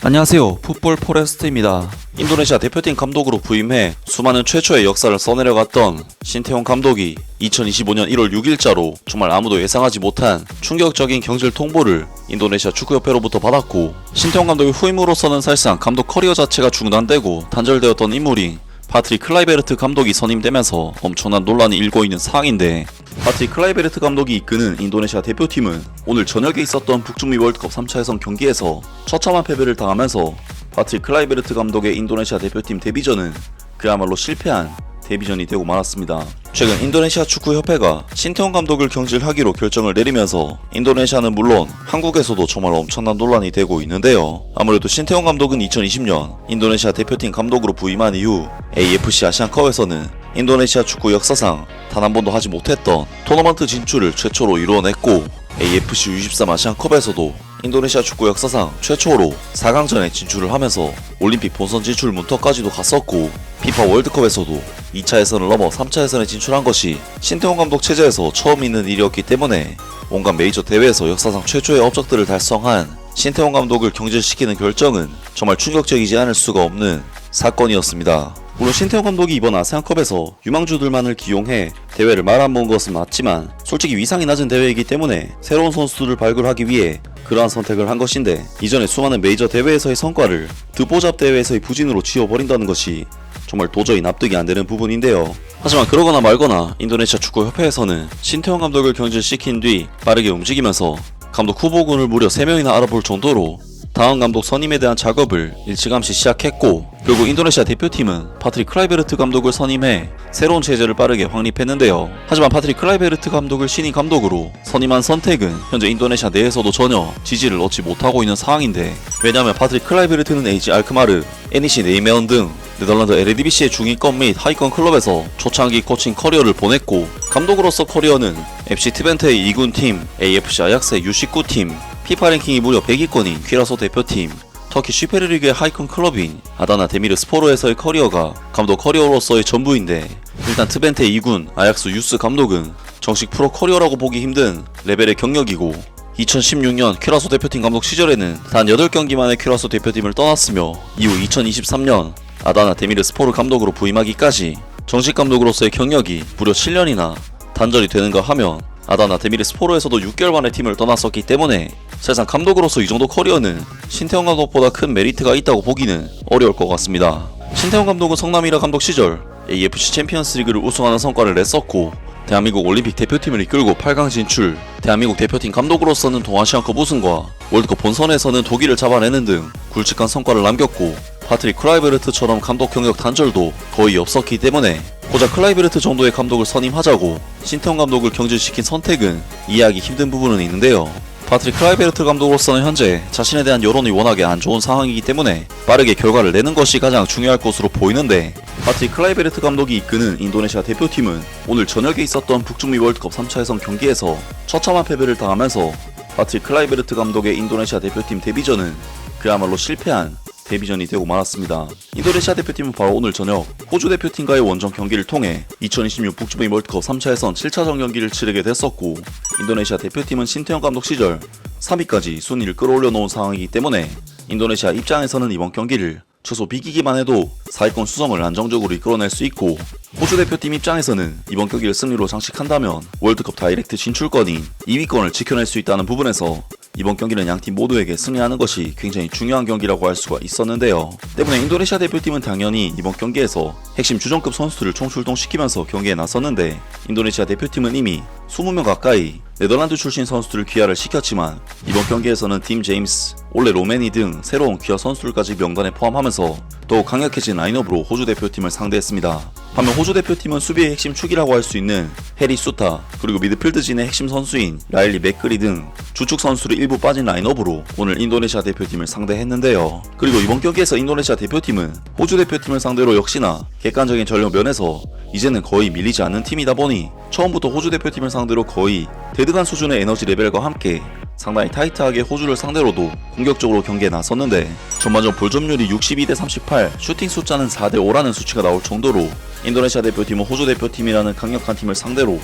안녕하세요, 풋볼 포레스트입니다. 인도네시아 대표팀 감독으로 부임해 수많은 최초의 역사를 써내려갔던 신태용 감독이 2025년 1월 6일자로 정말 아무도 예상하지 못한 충격적인 경질 통보를 인도네시아 축구협회로부터 받았고, 신태용 감독의 후임으로서는 사실상 감독 커리어 자체가 중단되고 단절되었던 인물인 파트릭 클라이베르트 감독이 선임되면서 엄청난 논란이 일고 있는 상황인데, 파트릭 클라이베르트 감독이 이끄는 인도네시아 대표팀은 오늘 저녁에 있었던 북중미 월드컵 3차 예선 경기에서 처참한 패배를 당하면서 파트릭 클라이베르트 감독의 인도네시아 대표팀 데뷔전은 그야말로 실패한 데뷔전이 되고 말았습니다. 최근 인도네시아 축구협회가 신태용 감독을 경질하기로 결정을 내리면서 인도네시아는 물론 한국에서도 정말 엄청난 논란이 되고 있는데요. 아무래도 신태용 감독은 2020년 인도네시아 대표팀 감독으로 부임한 이후 AFC 아시안컵에서는 인도네시아 축구 역사상 단 한 번도 하지 못했던 토너먼트 진출을 최초로 이루어냈고, AFC U23 아시안컵에서도 인도네시아 축구 역사상 최초로 4강전에 진출을 하면서 올림픽 본선 진출 문턱까지도 갔었고, 피파 월드컵에서도 2차 예선을 넘어 3차 예선에 진출한 것이 신태용 감독 체제에서 처음 있는 일이었기 때문에 온갖 메이저 대회에서 역사상 최초의 업적들을 달성한 신태용 감독을 경질시키는 결정은 정말 충격적이지 않을 수가 없는 사건이었습니다. 물론 신태용 감독이 이번 아세안컵에서 유망주들만을 기용해 대회를 말아먹은 것은 맞지만, 솔직히 위상이 낮은 대회이기 때문에 새로운 선수들을 발굴하기 위해 그러한 선택을 한 것인데, 이전에 수많은 메이저 대회에서의 성과를 드보잡 대회에서의 부진으로 지워버린다는 것이 정말 도저히 납득이 안 되는 부분인데요. 하지만 그러거나 말거나 인도네시아 축구협회에서는 신태용 감독을 경질시킨 뒤 빠르게 움직이면서 감독 후보군을 무려 3명이나 알아볼 정도로 다음 감독 선임에 대한 작업을 일찌감치 시작했고, 결국 인도네시아 대표팀은 파트릭 클라이베르트 감독을 선임해 새로운 체제를 빠르게 확립했는데요. 하지만 파트릭 클라이베르트 감독을 신임 감독으로 선임한 선택은 현재 인도네시아 내에서도 전혀 지지를 얻지 못하고 있는 상황인데, 왜냐하면 파트릭 클라이베르트는 AG 알크마르, NEC 네이메온 등 네덜란드 에르디비시의 중위권 및 하위권 클럽에서 초창기 코칭 커리어를 보냈고, 감독으로서 커리어는 FC 트벤테의 2군팀, AFC 아약스의 U19팀, 피파 랭킹이 무려 100위권인 퀴라소 대표팀, 터키 슈페르리그의 하이컨 클럽인 아다나 데미르 스포르에서의 커리어가 감독 커리어로서의 전부인데, 일단 트벤테 2군 아약스 유스 감독은 정식 프로 커리어라고 보기 힘든 레벨의 경력이고, 2016년 퀴라소 대표팀 감독 시절에는 단 8경기만에 퀴라소 대표팀을 떠났으며, 이후 2023년 아다나 데미르 스포르 감독으로 부임하기까지 정식 감독으로서의 경력이 무려 7년이나 단절이 되는가 하면, 아다나 데미르 스포르에서도 6개월 만에 팀을 떠났었기 때문에 사실상 감독으로서 이 정도 커리어는 신태용 감독보다 큰 메리트가 있다고 보기는 어려울 것 같습니다. 신태용 감독은 성남이라 감독 시절 AFC 챔피언스 리그를 우승하는 성과를 냈었고, 대한민국 올림픽 대표팀을 이끌고 8강 진출, 대한민국 대표팀 감독으로서는 동아시안컵 우승과 월드컵 본선에서는 독일을 잡아내는 등 굵직한 성과를 남겼고, 파트릭 클라이베르트처럼 감독 경력 단절도 거의 없었기 때문에 고작 클라이베르트 정도의 감독을 선임하자고 신태용 감독을 경질시킨 선택은 이해하기 힘든 부분은 있는데요. 파트릭 클라이베르트 감독으로서는 현재 자신에 대한 여론이 워낙에 안 좋은 상황이기 때문에 빠르게 결과를 내는 것이 가장 중요할 것으로 보이는데, 파트릭 클라이베르트 감독이 이끄는 인도네시아 대표팀은 오늘 저녁에 있었던 북중미 월드컵 3차 예선 경기에서 처참한 패배를 당하면서 파트릭 클라이베르트 감독의 인도네시아 대표팀 데뷔전은 그야말로 실패한 데뷔전이 되고 말았습니다. 인도네시아 대표팀은 바로 오늘 저녁 호주 대표팀과의 원정 경기를 통해 2026 북중미 월드컵 3차 예선 7차전 경기를 치르게 됐었고, 인도네시아 대표팀은 신태용 감독 시절 3위까지 순위를 끌어올려 놓은 상황이기 때문에 인도네시아 입장에서는 이번 경기를 최소 비기기만 해도 4위권 수성을 안정적으로 이끌어낼 수 있고, 호주 대표팀 입장에서는 이번 경기를 승리로 장식한다면 월드컵 다이렉트 진출권인 2위권을 지켜낼 수 있다는 부분에서 이번 경기는 양팀 모두에게 승리하는 것이 굉장히 중요한 경기라고 할 수가 있었는데요. 때문에 인도네시아 대표팀은 당연히 이번 경기에서 핵심 주전급 선수들을 총출동시키면서 경기에 나섰는데, 인도네시아 대표팀은 이미 20명 가까이 네덜란드 출신 선수들을 귀화를 시켰지만, 이번 경기에서는 팀 제임스, 올레 로메니 등 새로운 귀화 선수들까지 명단에 포함하면서 더욱 강력해진 라인업으로 호주 대표팀을 상대했습니다. 반면 호주 대표팀은 수비의 핵심 축이라고 할 수 있는 해리 수타, 그리고 미드필드진의 핵심 선수인 라일리 맥그리 등 주축 선수를 일부 빠진 라인업으로 오늘 인도네시아 대표팀을 상대했는데요. 그리고 이번 경기에서 인도네시아 대표팀은 호주 대표팀을 상대로 역시나 객관적인 전력 면에서 이제는 거의 밀리지 않는 팀이다 보니 처음부터 호주 대표팀을 상대로 거의 대등한 수준의 에너지 레벨과 함께 상당히 타이트하게 호주를 상대로도 공격적으로 경기에 나섰는데, 전반전 볼점률이 62대 38, 슈팅 숫자는 4대 5라는 수치가 나올 정도로 인도네시아 대표팀은 호주 대표팀이라는 강력한 팀을 상대로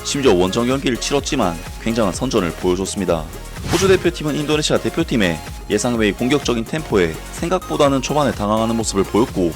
심지어 원정 경기를 치렀지만 굉장한 선전을 보여줬습니다. 호주 대표팀은 인도네시아 대표팀에 예상 외의 공격적인 템포에 생각보다는 초반에 당황하는 모습을 보였고,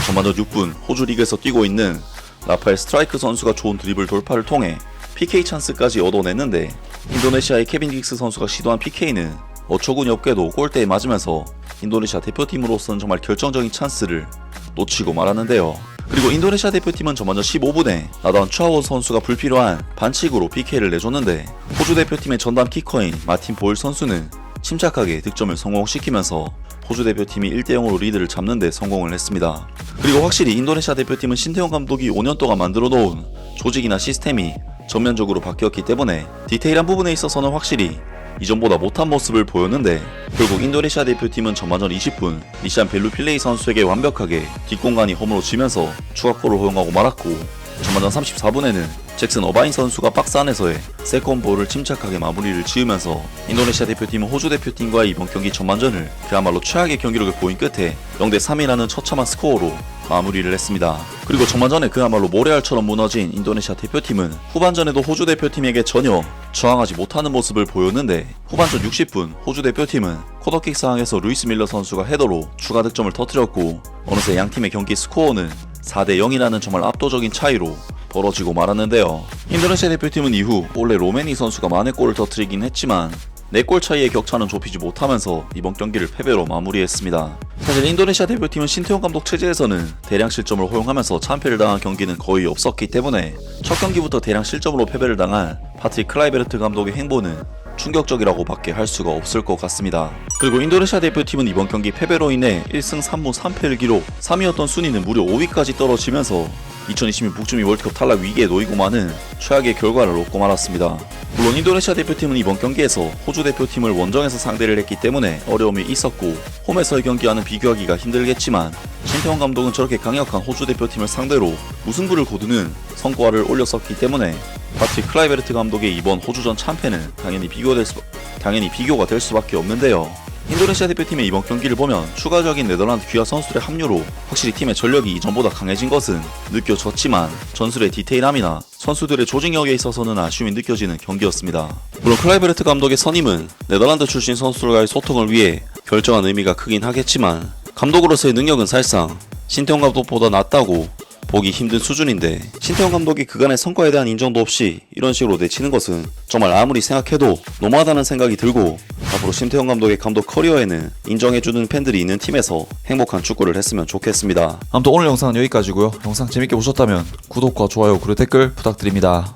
전반전 6분 호주 리그에서 뛰고 있는 라파엘 스트라이크 선수가 좋은 드리블 돌파를 통해 PK 찬스까지 얻어냈는데, 인도네시아의 케빈 긱스 선수가 시도한 PK는 어처구니 없게도 골대에 맞으면서 인도네시아 대표팀으로서는 정말 결정적인 찬스를 놓치고 말았는데요. 그리고 인도네시아 대표팀은 전반전 15분에 나다운 추아원 선수가 불필요한 반칙으로 PK를 내줬는데, 호주 대표팀의 전담 키커인 마틴 보일 선수는 침착하게 득점을 성공시키면서 호주 대표팀이 1대0으로 리드를 잡는 데 성공을 했습니다. 그리고 확실히 인도네시아 대표팀은 신태용 감독이 5년 동안 만들어 놓은 조직이나 시스템이 전면적으로 바뀌었기 때문에 디테일한 부분에 있어서는 확실히 이전보다 못한 모습을 보였는데, 결국 인도네시아 대표팀은 전반전 20분 니시안 벨루필레이 선수에게 완벽하게 뒷공간이 홈으로 지면서 추가골을 허용하고 말았고, 전반전 34분에는 잭슨 어바인 선수가 박스 안에서의 세컨볼을 침착하게 마무리를 지으면서 인도네시아 대표팀은 호주 대표팀과의 이번 경기 전반전을 그야말로 최악의 경기력을 보인 끝에 0대3이라는 처참한 스코어로 마무리를 했습니다. 그리고 전반전에 그야말로 모래알처럼 무너진 인도네시아 대표팀은 후반전에도 호주 대표팀에게 전혀 저항하지 못하는 모습을 보였는데, 후반전 60분 호주 대표팀은 코너킥 상황에서 루이스 밀러 선수가 헤더로 추가 득점을 터뜨렸고, 어느새 양팀의 경기 스코어는 4대0이라는 정말 압도적인 차이로 벌어지고 말았는데요. 인도네시아 대표팀은 이후 원래 로메니 선수가 만회골을 터뜨리긴 했지만 4골 차이의 격차는 좁히지 못하면서 이번 경기를 패배로 마무리했습니다. 사실 인도네시아 대표팀은 신태용 감독 체제에서는 대량 실점을 허용하면서 참패를 당한 경기는 거의 없었기 때문에 첫 경기부터 대량 실점으로 패배를 당한 파트릭 클라이베르트 감독의 행보는 충격적이라고 밖에 할 수가 없을 것 같습니다. 그리고 인도네시아 대표팀은 이번 경기 패배로 인해 1승 3무 3패를 기록, 3위였던 순위는 무려 5위까지 떨어지면서 2022 북중미 월드컵 탈락 위기에 놓이고 마는 최악의 결과를 얻고 말았습니다. 물론 인도네시아 대표팀은 이번 경기에서 호주 대표팀을 원정에서 상대를 했기 때문에 어려움이 있었고, 홈에서의 경기와는 비교하기가 힘들겠지만, 신태용 감독은 저렇게 강력한 호주 대표팀을 상대로 무승부를 거두는 성과를 올렸었기 때문에 파트릭 클라이베르트 감독의 이번 호주전 참패는 당연히 비교가 될 수밖에 없는데요. 인도네시아 대표팀의 이번 경기를 보면 추가적인 네덜란드 귀화 선수들의 합류로 확실히 팀의 전력이 이전보다 강해진 것은 느껴졌지만, 전술의 디테일함이나 선수들의 조직력에 있어서는 아쉬움이 느껴지는 경기였습니다. 물론 클라이베르트 감독의 선임은 네덜란드 출신 선수들과의 소통을 위해 결정한 의미가 크긴 하겠지만, 감독으로서의 능력은 사실상 신태용 감독보다 낫다고 보기 힘든 수준인데, 신태용 감독이 그간의 성과에 대한 인정도 없이 이런 식으로 내치는 것은 정말 아무리 생각해도 너무하다는 생각이 들고, 앞으로 신태용 감독의 감독 커리어에는 인정해주는 팬들이 있는 팀에서 행복한 축구를 했으면 좋겠습니다. 아무튼 오늘 영상은 여기까지고요. 영상 재밌게 보셨다면 구독과 좋아요 그리고 댓글 부탁드립니다.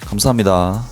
감사합니다.